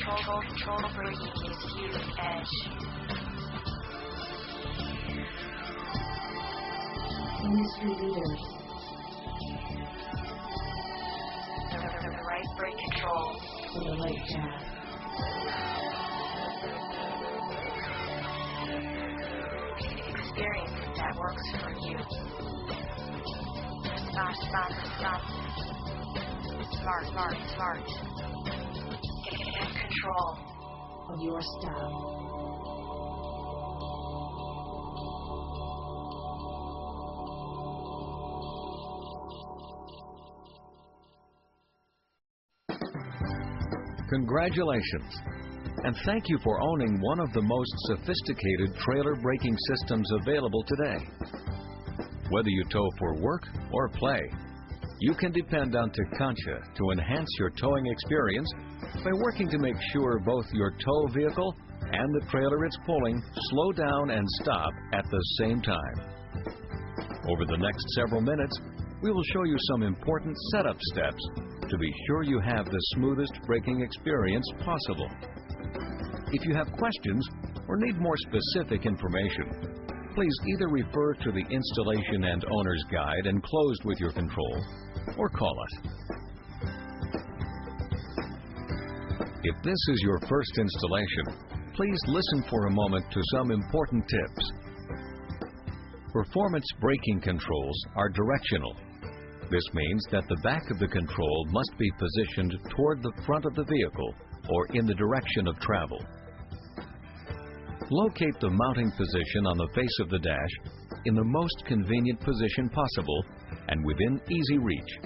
Control braking is used edge. Industry leaders. The right brake control. For the late jazz. Experience that works for you. Stop. Smart. Get control of your style. Congratulations, and thank you for owning one of the most sophisticated trailer braking systems available today. Whether you tow for work or play, you can depend on Tekonsha to enhance your towing experience by working to make sure both your tow vehicle and the trailer it's pulling slow down and stop at the same time. Over the next several minutes, we will show you some important setup steps to be sure you have the smoothest braking experience possible. If you have questions or need more specific information, please either refer to the installation and owner's guide enclosed with your control or call us. If this is your first installation, please listen for a moment to some important tips. Performance braking controls are directional. This means that the back of the control must be positioned toward the front of the vehicle or in the direction of travel. Locate the mounting position on the face of the dash in the most convenient position possible and within easy reach.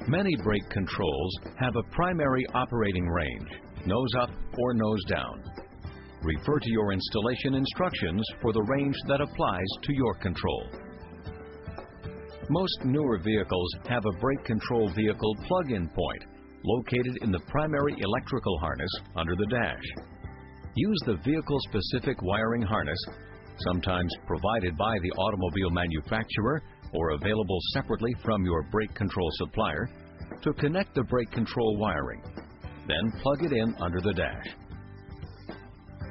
Many brake controls have a primary operating range, nose up or nose down. Refer to your installation instructions for the range that applies to your control. Most newer vehicles have a brake control vehicle plug-in point located in the primary electrical harness under the dash. Use the vehicle-specific wiring harness, sometimes provided by the automobile manufacturer or available separately from your brake control supplier, to connect the brake control wiring. Then plug it in under the dash.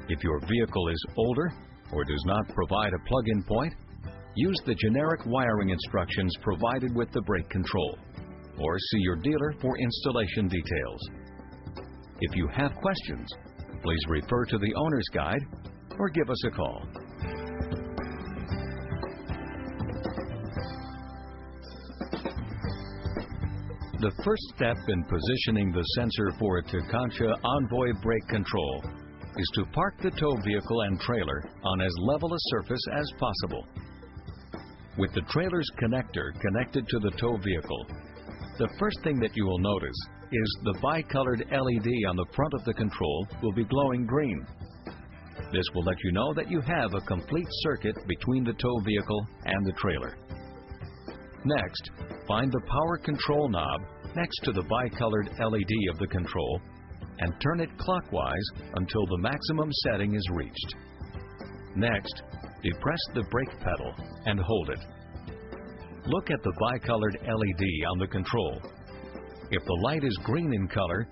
If your vehicle is older or does not provide a plug-in point, use the generic wiring instructions provided with the brake control, or see your dealer for installation details. If you have questions, please refer to the owner's guide or give us a call. The first step in positioning the sensor for a Tekonsha Envoy brake control is to park the tow vehicle and trailer on as level a surface as possible. With the trailer's connector connected to the tow vehicle, the first thing that you will notice is the bicolored LED on the front of the control will be glowing green. This will let you know that you have a complete circuit between the tow vehicle and the trailer. Next, find the power control knob next to the bicolored LED of the control and turn it clockwise until the maximum setting is reached. Next, depress the brake pedal and hold it. Look at the bicolored LED on the control. If the light is green in color,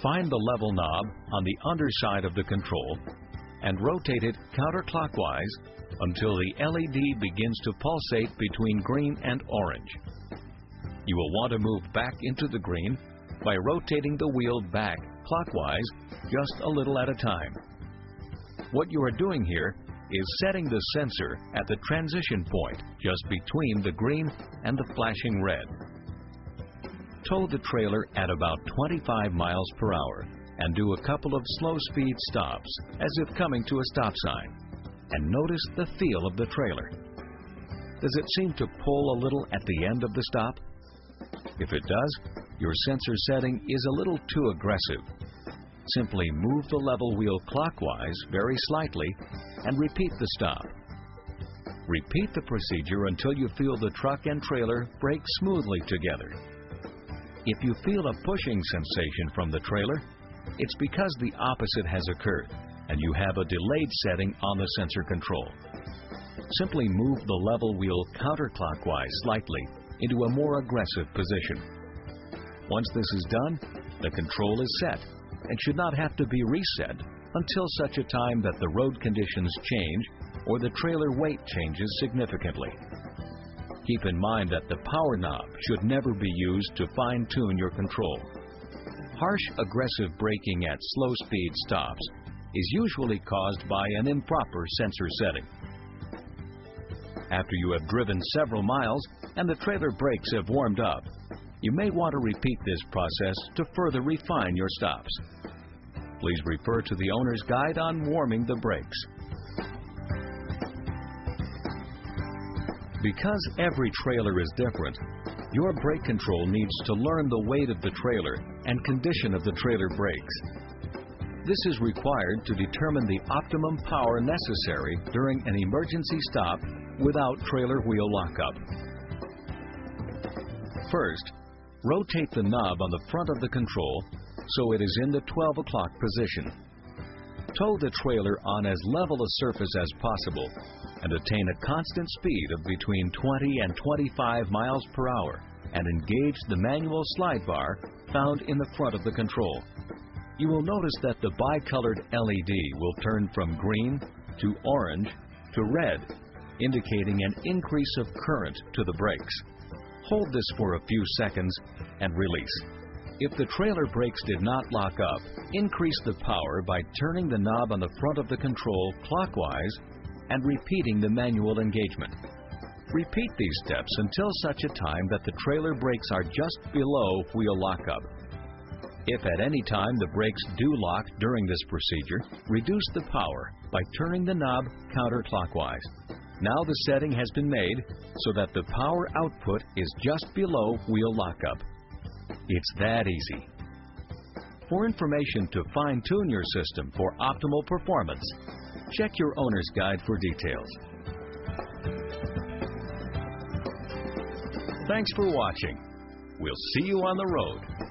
find the level knob on the underside of the control and rotate it counterclockwise until the LED begins to pulsate between green and orange. You will want to move back into the green by rotating the wheel back clockwise just a little at a time. What you are doing here is setting the sensor at the transition point just between the green and the flashing red. Tow the trailer at about 25 miles per hour and do a couple of slow-speed stops as if coming to a stop sign, and notice the feel of the trailer. Does it seem to pull a little at the end of the stop? If it does, your sensor setting is a little too aggressive. Simply move the level wheel clockwise very slightly and repeat the stop. Repeat the procedure until you feel the truck and trailer brake smoothly together. If you feel a pushing sensation from the trailer, it's because the opposite has occurred and you have a delayed setting on the sensor control. Simply move the level wheel counterclockwise slightly into a more aggressive position. Once this is done, the control is set and should not have to be reset until such a time that the road conditions change or the trailer weight changes significantly. Keep in mind that the power knob should never be used to fine-tune your control. Harsh, aggressive braking at slow speed stops is usually caused by an improper sensor setting. After you have driven several miles and the trailer brakes have warmed up, you may want to repeat this process to further refine your stops. Please refer to the owner's guide on warming the brakes. Because every trailer is different, your brake control needs to learn the weight of the trailer and condition of the trailer brakes. This is required to determine the optimum power necessary during an emergency stop without trailer wheel lockup. First, rotate the knob on the front of the control so it is in the 12 o'clock position. Tow the trailer on as level a surface as possible and attain a constant speed of between 20 and 25 miles per hour and engage the manual slide bar found in the front of the control. You will notice that the bicolored LED will turn from green to orange to red, indicating an increase of current to the brakes. Hold this for a few seconds and release. If the trailer brakes did not lock up, increase the power by turning the knob on the front of the control clockwise and repeating the manual engagement. Repeat these steps until such a time that the trailer brakes are just below wheel lockup. If at any time the brakes do lock during this procedure, reduce the power by turning the knob counterclockwise. Now the setting has been made so that the power output is just below wheel lockup. It's that easy. For information to fine-tune your system for optimal performance, check your owner's guide for details. Thanks for watching. We'll see you on the road.